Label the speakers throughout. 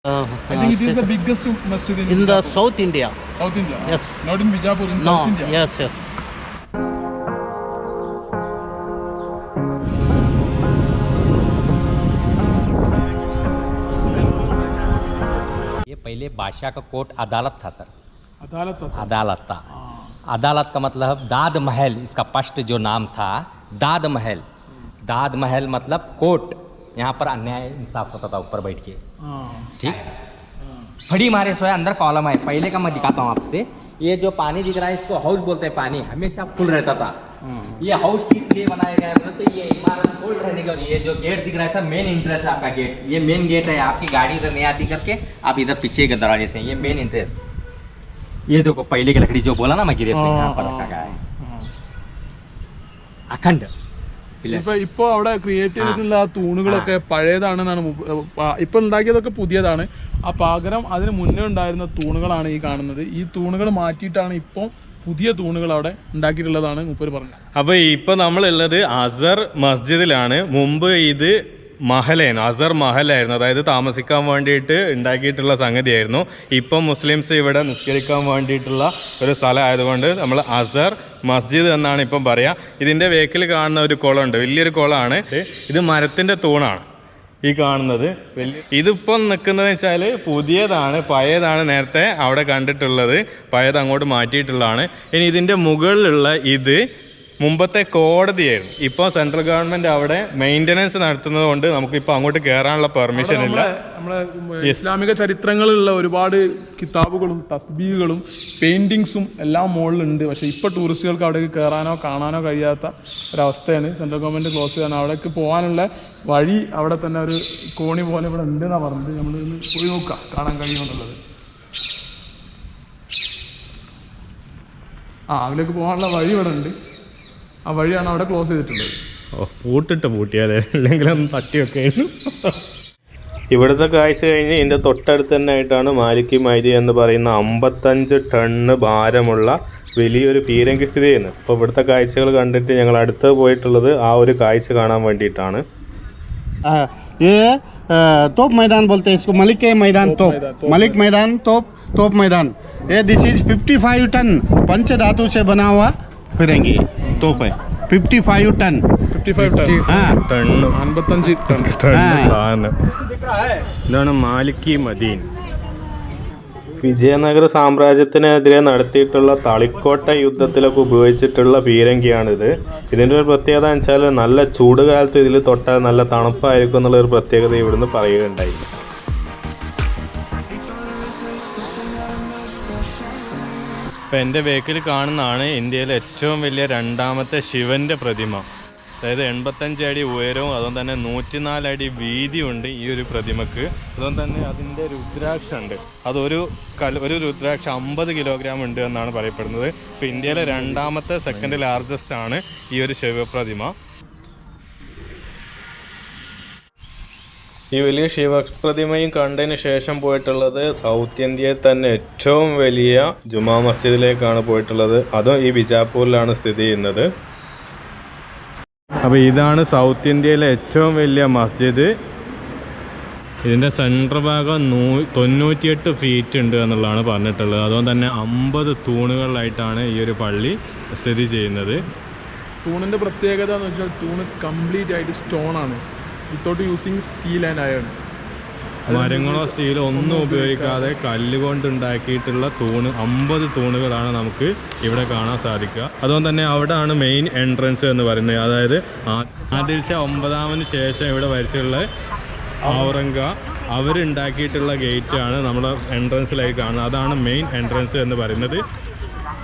Speaker 1: I think it is the biggest masjid
Speaker 2: in the South India.
Speaker 1: South India?
Speaker 2: Yes.
Speaker 1: Not in Bijapur, in
Speaker 2: No.
Speaker 1: South India?
Speaker 2: Yes, yes.
Speaker 3: ये पहले बादशाह का court अदालत था sir.
Speaker 1: अदालत था sir?
Speaker 3: अदालत था। अदालत का मतलब दाद महल, इसका फर्स्ट जो नाम था दाद महल। दाद महल मतलब कोर्ट, यहाँ पर अन्याय इंसाफ होता था ऊपर बैठ के। ठीक, फड़ी मारे सोया अंदर कॉलम है। पहले का मैं दिखाता हूँ आपसे। ये जो पानी दिख रहा है इसको हाउस बोलते हैं। पानी हमेशा फुल रहता था। ये हाउस किस लिए बनाया गया है तो ये इमारत फुल रहने का। ये जो गेट दिख रहा है सब मेन इंटरेस्ट है आपका गेट। ये मेन गेट है, आपकी गाड़ी इधर नहीं आती करके आप इधर पीछे के दरवाजे से, ये मेन इंटरेस्ट। ये देखो पहले की लकड़ी जो बोला ना मैं गिरे यहाँ पर रखा गया है अखंड।
Speaker 1: ഇപ്പോൾ അവിടെ ക്രിയേറ്റ് ചെയ്തിട്ടുള്ള തൂണുകളൊക്കെ പഴയതാണെന്നാണ്. ഇപ്പൊ ഉണ്ടാക്കിയതൊക്കെ പുതിയതാണ്. ആ പകരം അതിന് മുന്നേ ഉണ്ടായിരുന്ന തൂണുകളാണ് ഈ കാണുന്നത്. ഈ തൂണുകൾ മാറ്റിയിട്ടാണ് ഇപ്പോൾ പുതിയ തൂണുകൾ അവിടെ ഉണ്ടാക്കിയിട്ടുള്ളതാണ് മൂപ്പര് പറഞ്ഞത്.
Speaker 4: അപ്പോൾ ഇപ്പോൾ നമ്മളുള്ളത് അസർ മസ്ജിദിലാണ്. മുമ്പ് ഇത് മഹലായിരുന്നു, അസർ മഹലായിരുന്നു. അതായത് താമസിക്കാൻ വേണ്ടിയിട്ട് ഉണ്ടാക്കിയിട്ടുള്ള സംഗതിയായിരുന്നു. ഇപ്പം മുസ്ലിംസ് ഇവിടെ നിസ്കരിക്കാൻ വേണ്ടിയിട്ടുള്ള ഒരു സ്ഥലം ആയതുകൊണ്ട് നമ്മൾ അസർ മസ്ജിദ് എന്നാണ് ഇപ്പം പറയുക. ഇതിൻ്റെ വേക്കിൽ കാണുന്ന ഒരു കുളമുണ്ട്, വലിയൊരു കുളമാണ്. ഇത് മരത്തിൻ്റെ തൂണാണ് ഈ കാണുന്നത്. ഇതിപ്പം നിൽക്കുന്നതെന്ന് വെച്ചാൽ പുതിയതാണ്, പഴയതാണ്. നേരത്തെ അവിടെ കണ്ടിട്ടുള്ളത് പഴയത് അങ്ങോട്ട് മാറ്റിയിട്ടുള്ളതാണ്. ഇനി ഇതിൻ്റെ മുകളിലുള്ള ഇത് മുമ്പത്തെ കോടതിയായിരുന്നു. ഇപ്പോൾ സെൻട്രൽ ഗവൺമെന്റ് അവിടെ മെയിൻ്റനൻസ് നടത്തുന്നത് കൊണ്ട് നമുക്കിപ്പോൾ അങ്ങോട്ട് കയറാനുള്ള പെർമിഷൻ ഇല്ല.
Speaker 1: നമ്മളെ ഇസ്ലാമിക ചരിത്രങ്ങളിലുള്ള ഒരുപാട് കിതാബുകളും തസ്ബീഹുകളും പെയിന്റിങ്സും എല്ലാം മുകളിലുണ്ട്. പക്ഷേ ഇപ്പോൾ ടൂറിസ്റ്റുകൾക്ക് അവിടേക്ക് കയറാനോ കാണാനോ കഴിയാത്ത ഒരവസ്ഥയാണ്. സെൻട്രൽ ഗവൺമെന്റ് ക്ലോസ് ചെയ്യാൻ. അവിടേക്ക് പോകാനുള്ള വഴി അവിടെ തന്നെ ഒരു കോണി പോലെ ഇവിടെ ഉണ്ടെന്നാണ് പറഞ്ഞത്. നമ്മൾ പോയി നോക്കാം കാണാൻ കഴിയുമെന്നുള്ളത്. അതിലേക്ക് പോകാനുള്ള വഴി ഇവിടെ ഉണ്ട്. ആ വഴിയാണ് അവിടെ ക്ലോസ് ചെയ്തിട്ടുള്ളത്.
Speaker 4: പൂട്ടിയാലേ, അല്ലെങ്കിൽ ഒന്ന് തട്ടിയൊക്കെ ആയിരുന്നു. ഇവിടുത്തെ കാഴ്ച കഴിഞ്ഞ് ഇതിൻ്റെ തൊട്ടടുത്ത് തന്നെ ആയിട്ടാണ് മാലിക്-ഇ-മൈദാൻ എന്ന് പറയുന്ന 55 ടണ്ണ് ഭാരമുള്ള വലിയൊരു പീരങ്കി സ്ഥിതി ചെയ്യുന്നത്. അപ്പോൾ ഇവിടുത്തെ കാഴ്ചകൾ കണ്ടിട്ട് ഞങ്ങൾ അടുത്ത് പോയിട്ടുള്ളത് ആ ഒരു കാഴ്ച കാണാൻ വേണ്ടിയിട്ടാണ്.
Speaker 2: तोप मैदान बोलते हैं इसको, मलिक-ए-मैदान तोप, मलिक-मैदान तोप मैदान। ये दिस इज 55 टन पंचधातु से बना हुआ फिरेंगे तोप है। 55 टन
Speaker 1: 55 ടൺ.
Speaker 4: ടണ്ണ്
Speaker 1: 55 ടൺ
Speaker 4: സാധനം. ഇതാണ് മാലിക്-ഇ-മൈദാൻ. വിജയനഗര സാമ്രാജ്യത്തിനെതിരെ നടത്തിയിട്ടുള്ള തളിക്കോട്ട യുദ്ധത്തിലൊക്കെ ഉപയോഗിച്ചിട്ടുള്ള പീരങ്കിയാണിത്. ഇതിൻ്റെ ഒരു പ്രത്യേകത എന്ന് വെച്ചാൽ നല്ല ചൂട് കാലത്ത് ഇതിൽ തൊട്ടാൽ നല്ല തണുപ്പായിരിക്കും എന്നുള്ളൊരു പ്രത്യേകത ഇവിടുന്ന് പറയുകയുണ്ടായി. ഇപ്പം എൻ്റെ ബേക്കിൽ കാണുന്നതാണ് ഇന്ത്യയിലെ ഏറ്റവും വലിയ രണ്ടാമത്തെ ശിവൻ്റെ പ്രതിമ. അതായത് 85 അടി ഉയരവും അതുകൊണ്ട് തന്നെ 104 അടി വീതിയുണ്ട് ഈ ഒരു പ്രതിമക്ക്. അതുകൊണ്ട് തന്നെ അതിൻ്റെ രുദ്രാക്ഷം ഉണ്ട്. അതൊരു രുദ്രാക്ഷം 50 കിലോഗ്രാം ഉണ്ട് എന്നാണ് പറയപ്പെടുന്നത്. ഇപ്പോൾ ഇന്ത്യയിലെ രണ്ടാമത്തെ സെക്കൻഡ് ലാർജസ്റ്റ് ആണ് ഈ ഒരു ശിവപ്രതിമ. ഈ വലിയ ശിവപ്രതിമയും കണ്ടതിന് ശേഷം പോയിട്ടുള്ളത് സൗത്ത് ഇന്ത്യയിൽ തന്നെ ഏറ്റവും വലിയ ജുമാ മസ്ജിദിലേക്കാണ് പോയിട്ടുള്ളത്. അതും ഈ ബിജാപ്പൂരിലാണ് സ്ഥിതി ചെയ്യുന്നത്. അപ്പോൾ ഇതാണ് സൗത്ത് ഇന്ത്യയിലെ ഏറ്റവും വലിയ മസ്ജിദ്. ഇതിൻ്റെ സെൻട്രൽ ഭാഗം 98 ഫീറ്റ് ഉണ്ട് എന്നുള്ളതാണ് പറഞ്ഞിട്ടുള്ളത്. അതുകൊണ്ട് തന്നെ 50 തൂണുകളിലായിട്ടാണ് ഈ ഒരു പള്ളി സ്ഥിതി ചെയ്യുന്നത്.
Speaker 1: തൂണിൻ്റെ പ്രത്യേകത എന്ന് വെച്ചാൽ തൂണ് കംപ്ലീറ്റ് ആയിട്ട് സ്റ്റോണാണ്, without using steel and iron.
Speaker 4: മരങ്ങളോ സ്റ്റീലോ ഒന്നും ഉപയോഗിക്കാതെ കല്ലുകൊണ്ട് ഉണ്ടാക്കിയിട്ടുള്ള 50 തൂണുകളാണ് നമുക്ക് ഇവിടെ കാണാൻ സാധിക്കുക. അതുകൊണ്ട് തന്നെ അവിടെയാണ് മെയിൻ എൻട്രൻസ് എന്ന് പറയുന്നത്. അതായത് ആദിൽ ഷാ 9 ശേഷം ഇവിടെ വരച്ചുള്ള അവരുണ്ടാക്കിയിട്ടുള്ള ഗേറ്റാണ് നമ്മൾ എൻട്രൻസിലായി കാണുന്നത്. അതാണ് മെയിൻ എൻട്രൻസ് എന്ന് പറയുന്നത്.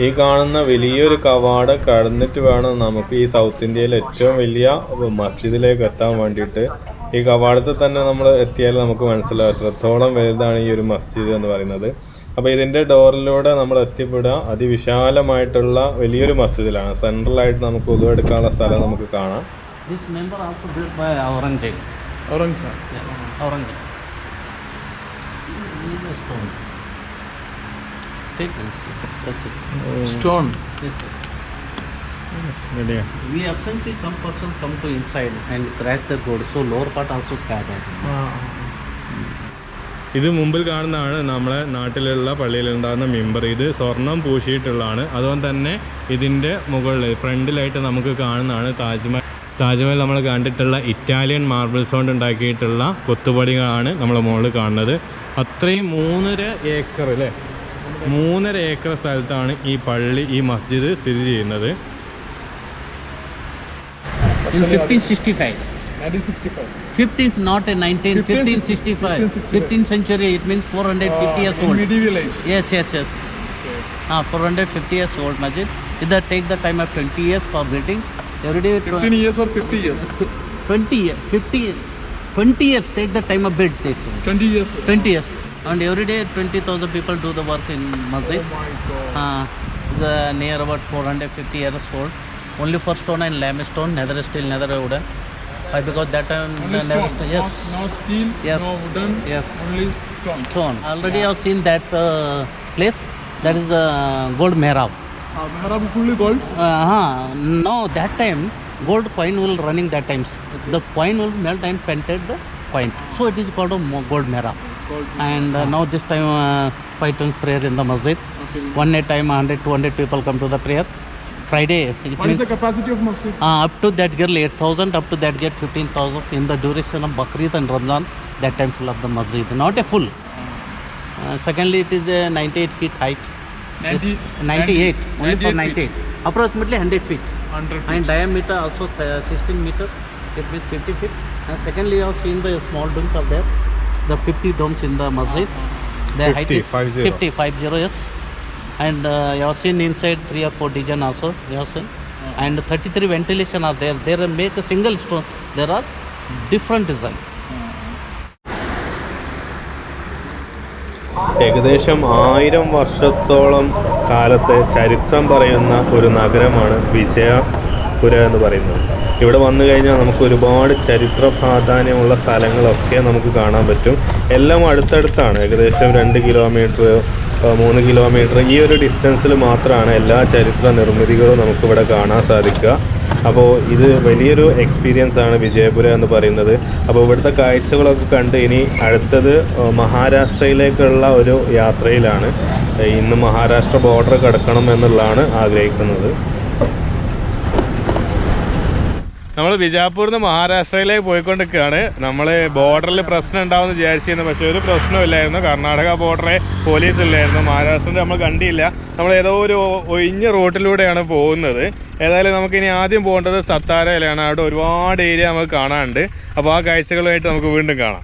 Speaker 4: ഈ കാണുന്ന വലിയൊരു കവാടം കടന്നിട്ട് വേണം നമുക്ക് ഈ സൗത്ത് ഇന്ത്യയിലെ ഏറ്റവും വലിയ മസ്ജിദിലേക്ക് എത്താൻ വേണ്ടിയിട്ട്. ഈ കവാടത്തിൽ തന്നെ നമ്മൾ എത്തിയാൽ നമുക്ക് മനസ്സിലാവും എത്രത്തോളം വലുതാണ് ഈ ഒരു മസ്ജിദ് എന്ന് പറയുന്നത്. അപ്പോൾ ഇതിൻ്റെ ഡോറിലൂടെ നമ്മൾ എത്തിപ്പെടുക അതിവിശാലമായിട്ടുള്ള വലിയൊരു മസ്ജിദിലാണ്. സെൻട്രലായിട്ട് നമുക്ക് ഉദവെടുക്കാനുള്ള സ്ഥലം നമുക്ക് കാണാം.
Speaker 1: Stone.
Speaker 2: Yes. We often see some person come to inside and crash the gold, so lower part also sad.
Speaker 4: ഇത് മുമ്പിൽ കാണുന്നതാണ് നമ്മളെ നാട്ടിലുള്ള പള്ളിയിലുണ്ടാകുന്ന മിമ്പർ. ഇത് സ്വർണം പൂശിയിട്ടുള്ളതാണ്. അതുകൊണ്ട് തന്നെ ഇതിൻ്റെ മുകളിൽ ഫ്രണ്ടിലായിട്ട് നമുക്ക് കാണുന്നതാണ് താജ്മഹൽ നമ്മൾ കണ്ടിട്ടുള്ള ഇറ്റാലിയൻ മാർബിൾസ് കൊണ്ട് ഉണ്ടാക്കിയിട്ടുള്ള കൊത്തുപടികളാണ് നമ്മൾ മുകളിൽ കാണുന്നത്. അത്രയും 3.5 ഏക്കർ അല്ലേ, 3.5 ഏക്കർ സ്ഥലത്താണ് ഈ പള്ളി, ഈ മസ്ജിദ് സ്ഥിതി ചെയ്യുന്നത്.
Speaker 5: In 1565.
Speaker 1: 1965.
Speaker 5: 15th, not in 19. 1565. 15th century. It means 450 years old.
Speaker 1: Medieval age.
Speaker 5: Yes.
Speaker 1: Okay.
Speaker 5: 450 years old masjid. Either take the time of 20 years for building. Every day
Speaker 1: 15 years or 50 years?
Speaker 5: 20 years. 20 years take the time of build this.
Speaker 1: 20 years.
Speaker 5: 20 years. And every day 20,000 people do the work in masjid.
Speaker 1: Oh my God.
Speaker 5: The near about 450 years old. Only for stone and limestone, neither steel, neither wooden. Why? Because that time
Speaker 1: Only stone.
Speaker 5: yes.
Speaker 1: No steel,
Speaker 5: Yes.
Speaker 1: no wooden,
Speaker 5: Yes.
Speaker 1: only stone.
Speaker 5: Stone. Already I have seen that place. That is gold mehrab.
Speaker 1: Mehrab fully gold.
Speaker 5: No, that time gold coin will running that times. The coin will melt and painted the coin. So it is called a gold mehrab.
Speaker 1: Gold.
Speaker 5: And now this time 5 times prayer in the masjid.
Speaker 1: Okay.
Speaker 5: One day time 100-200 people come to the prayer. Friday.
Speaker 1: What is the capacity of masjid?
Speaker 5: Up to that girl 8,000, up to that get 15,000 in the duration of Bakrid and Ramzan. That time full of the masjid, not a full. Secondly, it is a 98 feet height. 98, only for 98. Approximately 100 feet.
Speaker 1: 100 feet.
Speaker 5: And diameter also 16 meters. It means 50 feet. And secondly, I have seen the small domes are there. The 50 domes in the masjid. Their height is 50, yes. And you have seen inside 3 or 4 design also. You have seen. And 33 ventilation are there. There make a single stone. There are different design.
Speaker 4: ഏകദേശം 1000 വർഷത്തോളം കാലത്തെ ചരിത്രം പറയുന്ന ഒരു നഗരമാണ് വിജയപുര എന്ന് പറയുന്നത്. ഇവിടെ വന്നു കഴിഞ്ഞാൽ നമുക്ക് ഒരുപാട് ചരിത്ര പ്രാധാന്യമുള്ള സ്ഥലങ്ങളൊക്കെ നമുക്ക് കാണാൻ പറ്റും. എല്ലാം അടുത്തടുത്താണ്. ഏകദേശം 2 കിലോമീറ്റർ 3 കിലോമീറ്റർ ഈ ഒരു ഡിസ്റ്റൻസിൽ മാത്രമാണ് എല്ലാ ചരിത്ര നിർമ്മിതികളും നമുക്കിവിടെ കാണാൻ സാധിക്കുക. അപ്പോൾ ഇത് വലിയൊരു എക്സ്പീരിയൻസ് ആണ് വിജയപുര എന്ന് പറയുന്നത്. അപ്പോൾ ഇവിടുത്തെ കാഴ്ചകളൊക്കെ കണ്ട് ഇനി അടുത്തത് മഹാരാഷ്ട്രയിലേക്കുള്ള ഒരു യാത്രയിലാണ്. ഇന്ന് മഹാരാഷ്ട്ര ബോർഡർ കടക്കണം എന്നുള്ളതാണ് ആഗ്രഹിക്കുന്നത്. നമ്മൾ ബിജാപ്പൂരിൽ നിന്ന് മഹാരാഷ്ട്രയിലേക്ക് പോയിക്കൊണ്ടിരിക്കുകയാണ്. നമ്മൾ ബോർഡറിൽ പ്രശ്നം ഉണ്ടാവുമെന്ന് വിചാരിച്ചിരുന്നു, പക്ഷേ ഒരു പ്രശ്നമില്ലായിരുന്നു. കർണാടക ബോർഡറെ പോലീസ് ഇല്ലായിരുന്നു. മഹാരാഷ്ട്രയിൽ നമ്മൾ കണ്ടില്ല. നമ്മൾ ഏതോ ഒരു ഒഴിഞ്ഞ റൂട്ടിലൂടെയാണ് പോകുന്നത്. ഏതായാലും നമുക്കിനി ആദ്യം പോകേണ്ടത് സത്താരയിലാണ്. അവിടെ ഒരുപാട് ഏരിയ നമുക്ക് കാണാനുണ്ട്. അപ്പോൾ ആ കാഴ്ചകളുമായിട്ട് നമുക്ക് വീണ്ടും കാണാം.